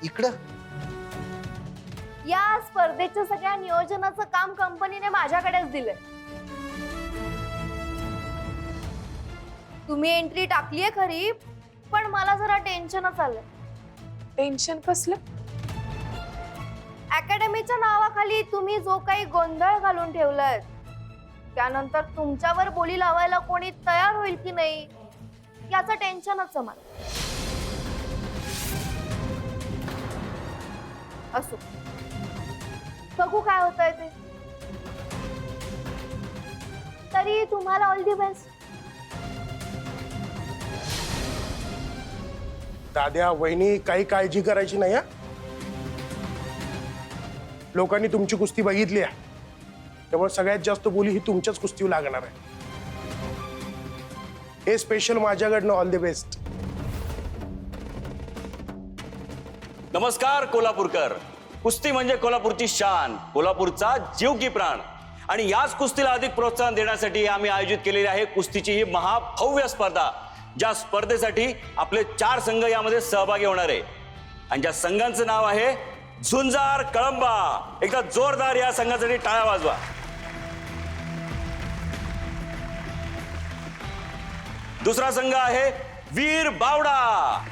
इकडं या स्पर्धेच्या सगळ्या नियोजनाचं काम कंपनीने माझ्याकडेच दिलंय. तुम्ही एंट्री टाकलीये खरी, पण मला जरा टेन्शनच आलंय. टेन्शन कसलं? अकॅडमीच्या नावाखाली तुम्ही जो काही गोंधळ घालून ठेवलाय, त्यानंतर तुमच्यावर बोली लावायला कोणी तयार होईल की नाही याचं टेन्शनच आहे मला. असो, बघू काय होतंय ते. तरी तुम्हाला ऑल दी बेस्ट. दाद्या वहिनी काही काळजी करायची नाही हा. लोकांनी तुमची कुस्ती बघितली आहे, त्यामुळे सगळ्यात जास्त बोली ही तुमच्याच कुस्तीवर लागणार आहे. हे स्पेशल माझ्याकडनं ऑल द बेस्ट. नमस्कार कोल्हापूरकर. कुस्ती म्हणजे कोल्हापूरची शान, कोल्हापूरचा जीव की प्राण. आणि याच कुस्तीला अधिक प्रोत्साहन देण्यासाठी आम्ही आयोजित केलेली आहे कुस्तीची ही महाभव्य स्पर्धा, ज्या स्पर्धेसाठी आपले 4 संघ यामध्ये सहभागी होणार आहे. आणि ज्या संघांचं नाव आहे झुंजार कळंबा. एकदा जोरदार या संघासाठी टाळ्या वाजवा. दुसरा संघ आहे वीर बावडा.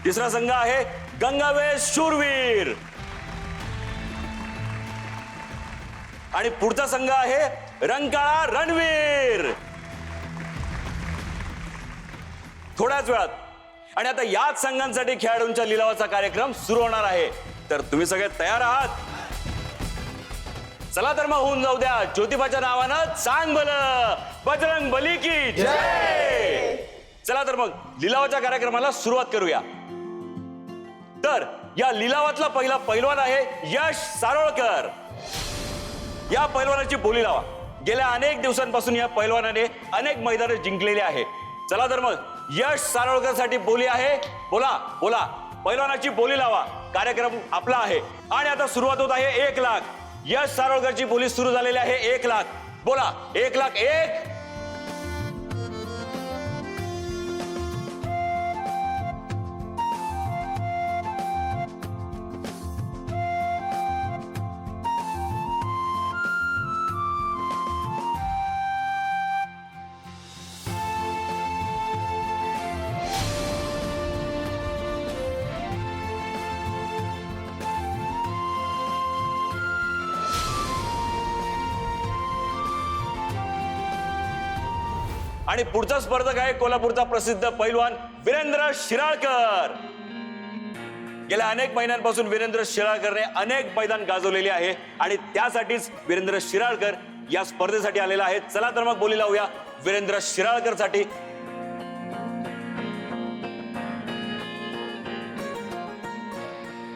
तिसरा संघ आहे गंगावेश शूरवीर. आणि पुढचा संघ आहे रंकाळा रणवीर. थोड्याच वेळात आणि आता याच संघांसाठी खेळाडूंच्या लिलावाचा कार्यक्रम सुरू होणार आहे. तर तुम्ही सगळे तयार आहात? चला तर मग होऊन जाऊ द्या ज्योतिबाच्या नावानं चांग भलं बजरंग बली की जय. चला तर मग लिलावाच्या कार्यक्रमाला सुरुवात करूया. तर या लिलावातला पहिला पैलवान आहे यश सारोळकर. या पैलवानाची बोली लावा. गेल्या अनेक दिवसांपासून या पैलवानाने अनेक मैदाने जिंकलेली आहे. चला तर मग यश सारोळकर साठी बोली आहे. बोला बोला, पैलवानाची बोली लावा. कार्यक्रम आपला आहे आणि आता सुरुवात होत आहे 1 लाख. यश सारोळकरची बोली सुरू झालेली आहे 1 लाख. बोला 1 लाख 1. आणि पुढचा स्पर्धक आहे कोल्हापूरचा प्रसिद्ध पैलवान वीरेंद्र शिराळकर. गेल्या अनेक महिन्यांपासून वीरेंद्र शिराळकरने अनेक मैदान गाजवलेली आहे आणि त्यासाठीच वीरेंद्र शिराळकर या स्पर्धेसाठी आलेला आहे. चला तर मग बोली लावूया वीरेंद्र शिराळकर साठी.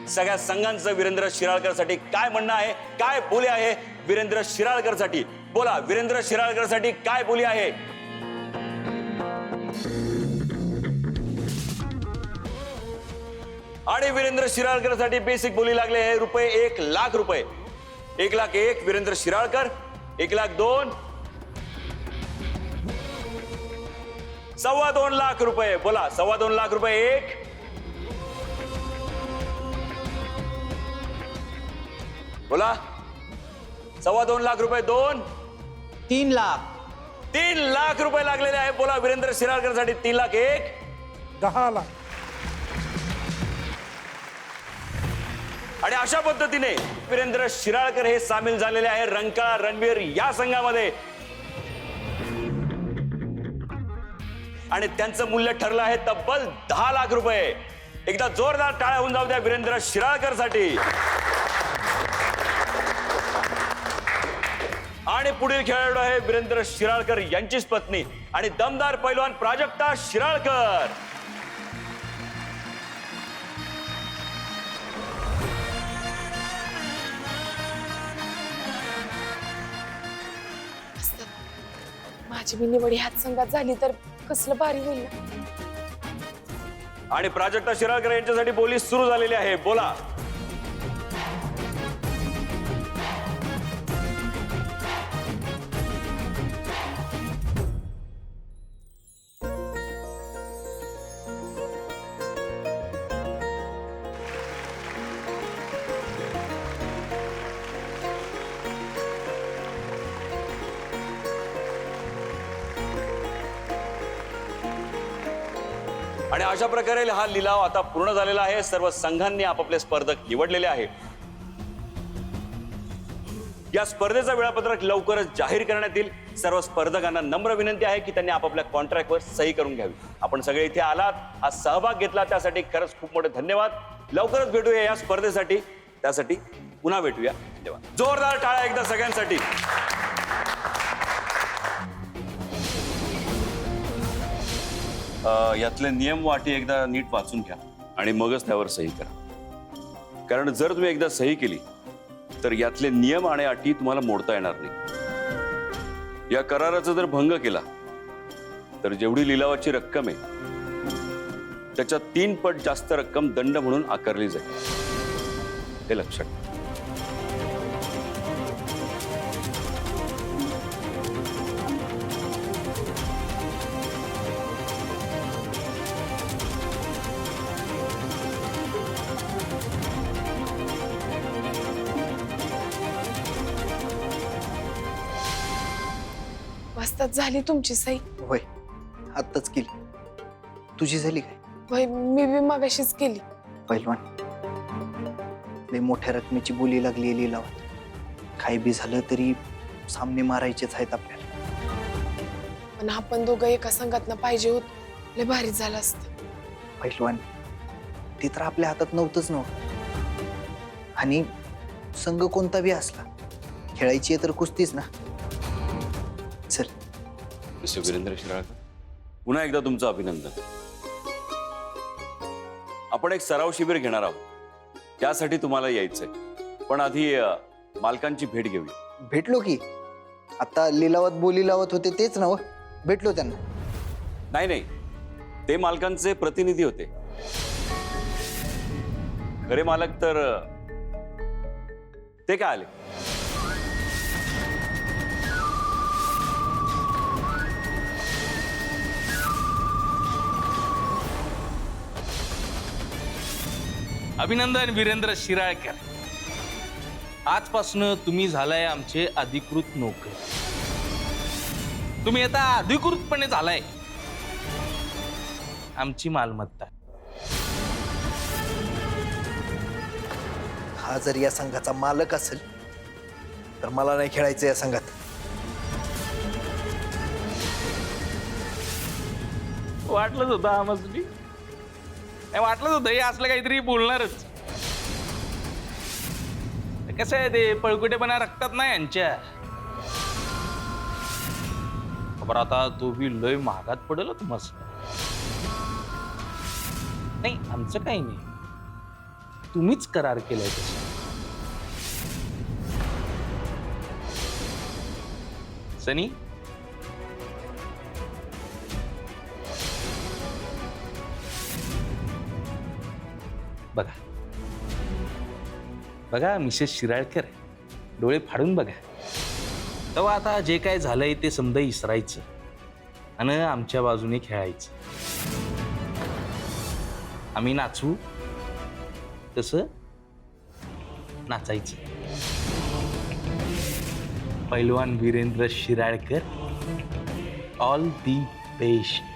सगळ्या संघांचं वीरेंद्र शिराळकर साठी काय म्हणणं आहे, काय बोली आहे वीरेंद्र शिराळकर साठी. बोला वीरेंद्र शिराळकर साठी काय बोली आहे. आणि वीरेंद्र शिराळकर साठी बेसिक बोली लागले आहे रुपये 1 लाख रुपये. 1 लाख 1 वीरेंद्र शिराळकर. 1 लाख 2. 2.25 लाख रुपये. बोला 2.25 लाख रुपये 1. बोला 2.25 लाख रुपये 2. 3 लाख. 3 लाख रुपये लागलेले आहे. बोला वीरेंद्र शिराळकर साठी 3 लाख 1. 10 लाख. आणि अशा पद्धतीने वीरेंद्र शिराळकर हे सामील झालेले आहे रंकाळा रणवीर या संघामध्ये. आणि त्यांचं मूल्य ठरलं आहे तब्बल 10 लाख रुपये. एकदा जोरदार टाळ्या होऊन जाऊ द्या वीरेंद्र शिराळकर साठी. आणि पुढील खेळाडू आहे वीरेंद्र शिराळकर यांचीच पत्नी आणि दमदार पैलवान प्राजक्ता शिराळकर. माझी मी निवड ह्याच संघात झाली तर कसलं भारी होईल ना. आणि प्राजक्ता शिराळकर यांच्यासाठी बोली सुरू झालेली आहे. बोला आणि अशा प्रकारे हा लिलाव आता पूर्ण झालेला आहे. सर्व संघांनी आपापले स्पर्धक निवडलेले आहे. या स्पर्धेचं वेळापत्रक लवकरच जाहीर करण्यात येईल. सर्व स्पर्धकांना नम्र विनंती आहे की त्यांनी आपापल्या कॉन्ट्रॅक्टवर सही करून घ्यावी. आपण सगळे इथे आलात, हा सहभाग घेतला त्यासाठी खरंच खूप मोठे धन्यवाद. लवकरच भेटूया या स्पर्धेसाठी. त्यासाठी पुन्हा भेटूया. धन्यवाद. जोरदार टाळ्या एकदा सगळ्यांसाठी. यातले नियम वाटी एकदा नीट वाचून घ्या आणि मगच त्यावर सही करा. कारण जर तुम्ही एकदा सही केली तर यातले नियम आणि अटी तुम्हाला मोडता येणार नाही. या कराराचा जर भंग केला तर जेवढी लिलावाची रक्कम आहे त्याच्या 3 पट जास्त रक्कम दंड म्हणून आकारली जाईल. हे लक्षात ठेवा. वाजतात झाली तुमची सही. होय, आत्ताच केली. तुझी झाली काय? होय, मी बी मगाशीच केली. पहिलवान, लय मोठ्या रकमेची बोली लागली लिलावात. काही बी झालं तरी सामने मारायचेच आहेत आपल्याला. पण आपण दोघं एका संघात पाहिजे होत, लय भारी झालं असतं. पहिलवान, ते तर आपल्या हातात नव्हतंच नव्हतं. आणि संघ कोणता बी असला, खेळायची आहे तर कुस्तीच ना. चल. मिस्टर वीरेंद्र शिराळकर, पुन्हा एकदा तुमचं अभिनंदन. आपण एक सराव शिबिर घेणार आहोत, त्यासाठी तुम्हाला यायचंय. पण आधी मालकांची भेट घेऊया. भेटलो की. आता लिलावात बोली लावत होते तेच ना. भेटलो त्यांना. नाही नाही, ते मालकांचे प्रतिनिधी होते. खरे मालक तर ते काय आले? अभिनंदन वीरेंद्र शिराळकर. आजपासून तुम्ही झालाय आमचे अधिकृत नोकर. तुम्ही आता अधिकृतपणे झालाय आमची मालमत्ता. हा जर या संघाचा मालक असेल तर मला नाही खेळायचं या संघात. वाटलंच होतं आम्हाला, वाटलंच होतं हे असलं काहीतरी बोलणारच. कसं आहे ते पळकुटेपणा रक्तात नाही यांच्या. खबर आता तो बी लय महागात पडेल तुम्हाला. नाही आमचं काही नाही, तुम्हीच करार केलाय तसं. सनी, बघा बघा मिसेस शिराळकर, डोळे फाडून बघा. तेव्हा आता जे काय झालंय ते समजा इसरायचं आणि आमच्या बाजूने खेळायचं. आम्ही नाचू तसं नाचायचं. पैलवान Virendra Shiralkar, all the best.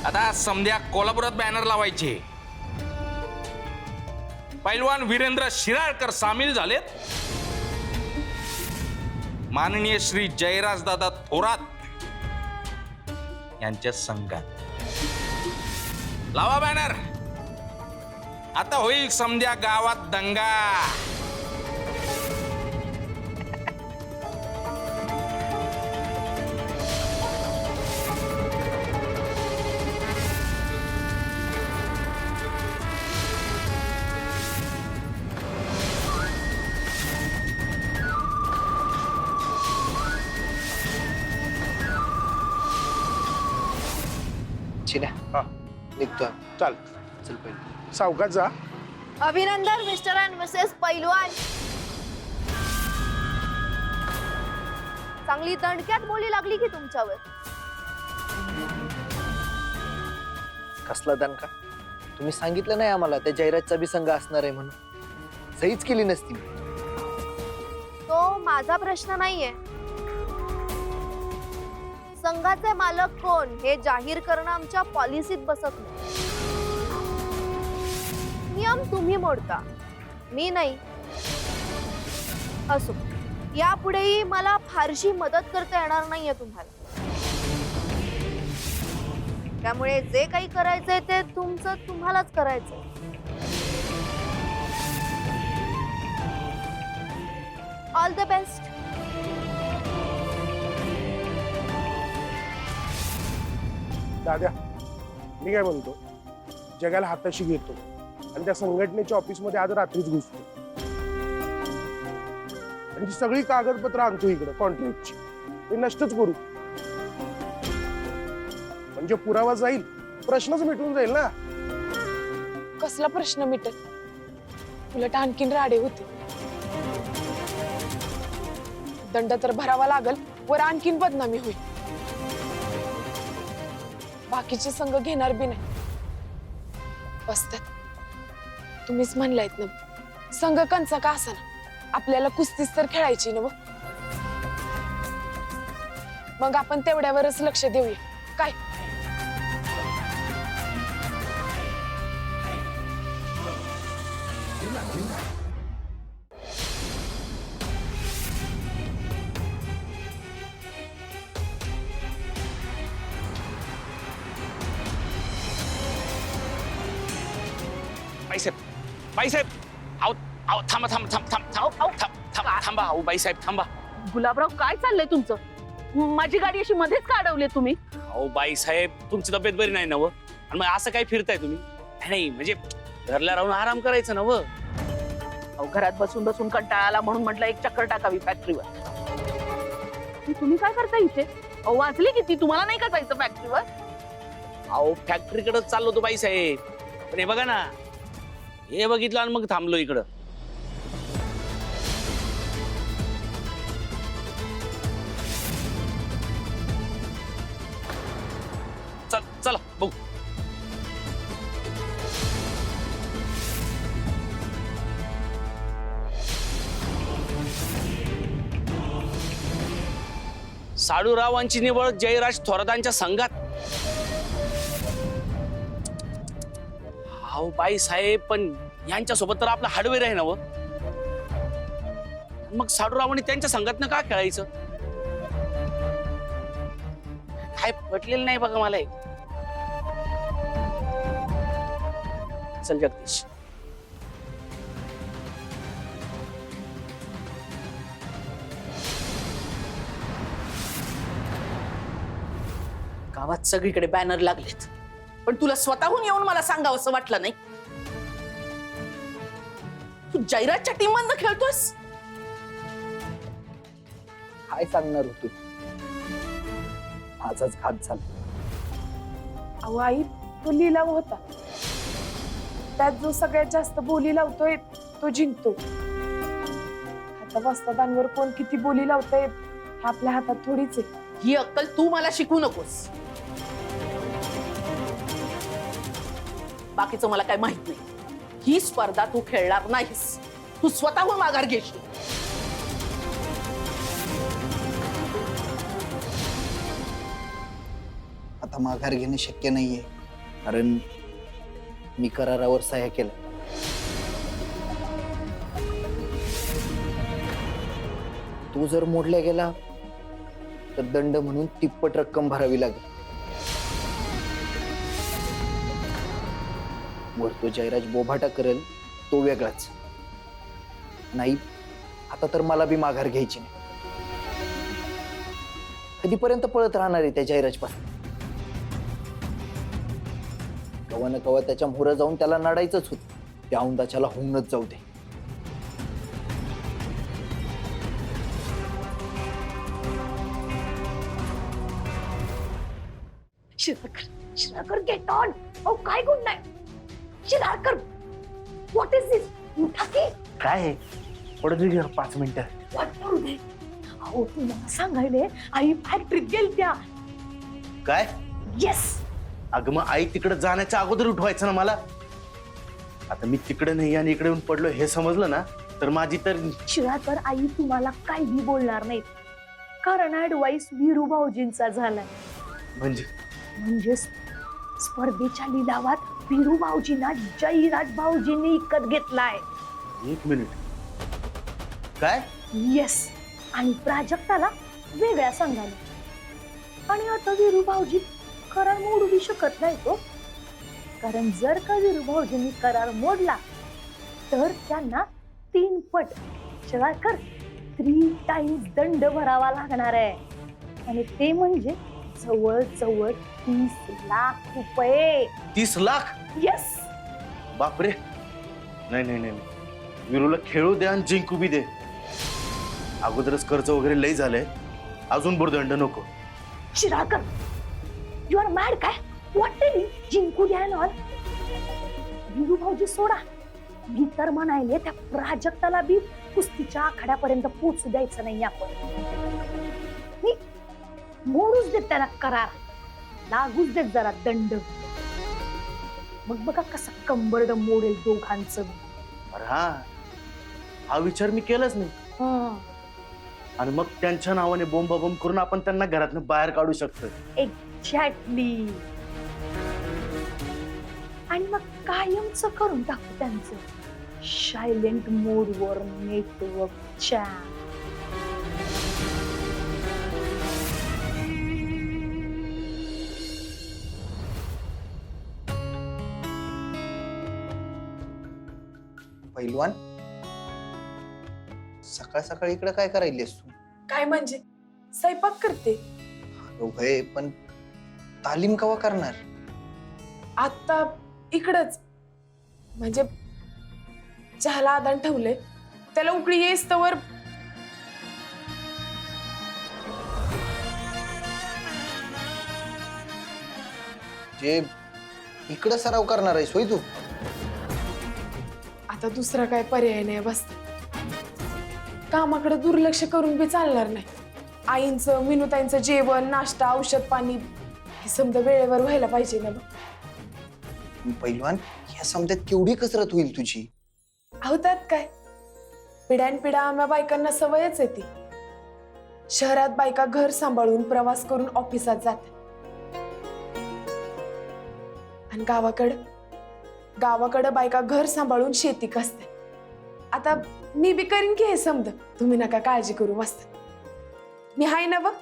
आता समध्या कोल्हापुरात बॅनर लावायचे. पैलवान वीरेंद्र शिराळकर सामील झालेत माननीय श्री जयराज दादा थोरात यांच्या संघात. लावा बॅनर. आता होईल समध्या गावात दंगा. हा, निघतो. चाल. चल पहिले. सावकाश जा. अभिनंदन मिस्टर अँड मिसेस पैलवान. चांगली दणक्यात बोली लागली की तुमच्यावर. कसला दणका? तुम्ही सांगितलं नाही आम्हाला त्या जयराजचा बी संघ असणार आहे म्हणून. सहीच केली नसती मी. तो माझा प्रश्न नाहीये. संघाचे मालक कोण हे जाहीर करणं आमच्या पॉलिसीत बसत नाही. नियम तुम्ही मोडता, मी नाही. असो, यापुढेही मला फारशी मदत करता येणार नाहीये तुम्हाला. त्यामुळे जे काही करायचंय ते तुमचं तुम्हालाच करायचंय. All the best. दाद्या, मी काय म्हणतो, जगाला हाताशी घेतो आणि त्या संघटनेच्या ऑफिसमध्ये आज रात्रीच घुसतो आणि ती सगळी कागदपत्र आणतो इकडे कॉन्ट्रॅक्टची. ते नष्टच करू, म्हणजे पुरावा जाईल, प्रश्नच मिटून जाईल ना. कसला प्रश्न मिटत, उलट आणखीन राडे होते. दंड तर भरावा लागल, वर आणखीन बदनामी होईल. बाकीचे संघ घेणार बी नाही. बसतात. तुम्हीच म्हणलायत ना, संघ कंचा का असाना, आपल्याला कुस्तीच तर खेळायची ना. मग आपण तेवढ्यावरच लक्ष देऊया काय. बाईसाहेब, बाईसाहेब, आहो आहो, थांबा थांबा थांबा थांबा, आहो बाईसाहेब थांबा. गुलाबराव, काय चाललंय तुमचं? माझी गाडी अशी मध्येच का अडवली तुम्ही? अहो बाईसाहेब, तुमची तब्येत बरी नाही नव, आणि मग असं काय फिरताय तुम्ही? नाही म्हणजे घरला राहून आराम करायचं नव. अहो, घरात बसून बसून कंटाळा आला म्हणून म्हटलं एक चक्कर टाकावी फॅक्टरीवर. तुम्ही काय करता इथे? अहो, वाजली किती? तुम्हाला नाही का जायचं फॅक्टरीवर? अहो फॅक्टरीकडे चाललो होतो बाईसाहेब, पण हे बघा ना, हे बघितलं आणि मग थांबलो इकडं. चला बघू. साडूरावांची निवड जयराज थोरातांच्या संघात. अहो बाई साहेब, पण यांच्या सोबत तर आपला हार्डवेअर आहे ना व. मग साडूरावांनी त्यांच्या संघातनं का खेळायचं? काय पटलेलं नाही बघा मला. चल जगदीश. गावात सगळीकडे बॅनर लागलेत, पण तुला स्वतःहून येऊन मला सांगावं असं वाटलं नाही? तू जयराजच्या टीम मधनं खेळतोस? काय सांगणार होतो, माझाच घात झाला. अहो आई, तो लिलाव होता, त्यात जो सगळ्यात जास्त बोली लावतोय तो जिंकतो. आता वस्तादांवर कोण किती बोली लावतोय हे आपल्या हातात थोडीच आहे. ही अक्कल तू मला शिकवू नकोस. बाकीचं मला काय माहित नाही. ही स्पर्धा तू खेळणार नाहीस. तू स्वतःहून माघार घेशील. आता माघार घेणे शक्य नाहीये, कारण मी करारावर सह्या केल्या. तो जर मोडला गेला तर दंड म्हणून तिप्पट रक्कम भरावी लागेल. वर तो जयराज बोभाटा करेल तो वेगळाच. नाही, आता तर मला बी माघार घ्यायची नाही. कधीपर्यंत पळत राहणार आहे त्या जयराज पासून? कवा न कवा त्याच्या मोहर जाऊन त्याला नडायचंच होत. त्या औंदाच्याला होऊनच जाऊ दे. शिराकर, गेट ऑन. अहो, काय गुण नाही. शिराकर, व्हॉट इज दिस? उठा की. काय पडू दे 5 मिनिटं. व्हॉट करू दे? अहो, तुम्हाला सांगायले आई फॅक्टरीत गेलत्या. काय? येस. अगं मग आई तिकडे जाण्याच्या अगोदर उठवायचं ना मला. आता मी तिकडे नाही आणि इकडे येऊन पडलो हे समजलं ना तर माझी तर शिळाकर आई तुम्हाला काही बोलणार नाहीत, कारण ऍडवाइस वीरू भाऊजींचा झालाय. म्हणजे स्पर्धेच्या लिलावात वीरू भाऊजींना जयराज भाऊजींनी विकत घेतलाय. 1 मिनिट. काय? येस, आणि प्राजक्ताला वेगळ्या संघाने. आणि आता वीरू भाऊजी करार मोडू शकत नाही तो, कारण जर का वीरू भाऊजींनी करार मोडला तर त्यांना 3 पट शिळाकर 3 टाइम्स दंड भरावा लागणार आहे, आणि ते म्हणजे जवळजवळ 30 लाख रुपये. 30 लाख? येस. बापरे. नाही नाही नाही, विरूला खेळू दे आणि जिंकू बी दे. अगोदरच कर्ज वगैरे लय झालंय, अजून भुर्दंड नको. शिराकर, यू आर मॅड काय? वाटते जिंकू द्या ना. वीरू भाऊजी सोडा, मी तर म्हणायले त्या प्राजक्ताला बी कुस्तीच्या आखाड्यापर्यंत पोहोचू द्यायचं नाही आपण. मी मोडूच देत त्याला करार, लागूच देत जरा दंड. मग बघा कसा कंबरड मोडेल दोघांचं. अरे हा विचार मी केलाच नाही. आणि मग त्यांच्या नावाने बोंब करून आपण त्यांना घरातून बाहेर काढू शकतो. एक्झॅक्टली. आणि मग कायमच करून टाकू त्यांचं सायलेंट मोडवर नेटवर्कच्या. पैलवान, सकाळ सकाळी इकडे काय करायलीस तू? काय म्हणजे स्वयंपाक करते. होय, पण तालीम कवा करणार? आता इकडच, म्हणजे चहाला आदान ठेवले, त्याला उकळी येस तवर. जे इकडे सराव करणार आहेस होय तू? आता दुसरा काय पर्याय नाही. बस कामाकडे दुर्लक्ष करून बी चालणार नाही. आईंचं मिनुताईंचं जेवण, नाश्ता, औषध पाणी हे समजा वेळेवर व्हायला पाहिजे ना. पैलवान, या समजात केवढी कसरत होईल तुझी? अहो त्यात काय, पिढ्यानपिढ्या आम्हा बायकांना सवयच येते. शहरात बायका घर सांभाळून प्रवास करून ऑफिसात जातात, आणि गावाकडं बायका घर सांभाळून शेती कसते. आता मी बी करीन की हे समज, तुम्ही नका काळजी करू. मस्त मी हाय ना बघ.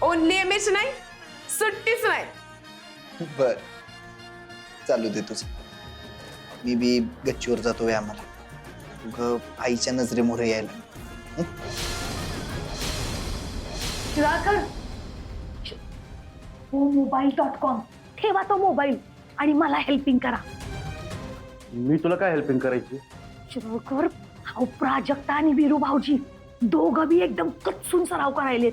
ओनली एमएच नाही, सुट्टीच नाही. बर, चालू दे तुझं. मी बी गच्चीवर जातो व्यायामाला. उग आईच्या नजरेमोरे यायला. शिराकर, mobile.com ठेवा तो मोबाईल आणि मला हेल्पिंग करा. मी तुला काय हेल्पिंग करायची? शिराकर, अहो प्राजक्ता आणि वीरू भाऊजी दोघं बी एकदम कच्चून सराव करायलेत.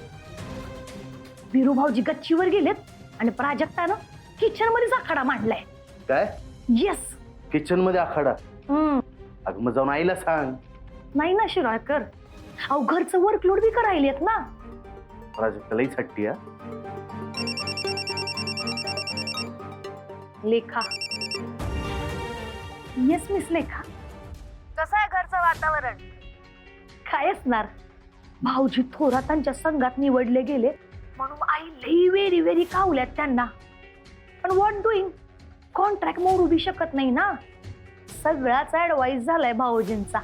वीरू भाऊजी गच्चीवर गेलेत आणि प्राजक्तानं किचन मध्ये आखाडा मांडलाय. काय? येस, किचन मध्ये आखाडा? अगं मग जाऊन आईला सांग. नाही ना शिराळकर, अहो घरचं वर्कलोड बी करायलेत ना. प्राजक्तालाही हट्टी. लेखा. येस मिस लेखा. कसं आहे घरचं वातावरण? काय असणार, भाऊजी थोरातांच्या संघात निवडले गेले म्हणून आई लई व्हेरी व्हेरी कावल्यात त्यांना. पण व्हॉट डुईंग, कॉन्ट्रॅक्ट मोडू बी शकत नाही ना. सगळाच ऍडवाइस झालाय भाऊजींचा.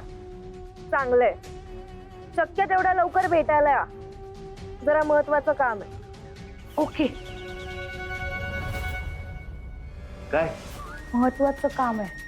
चांगलंय, शक्य तेवढा लवकर भेटायला या, जरा महत्वाचं काम आहे. ओके. काय महत्वाचं काम आहे.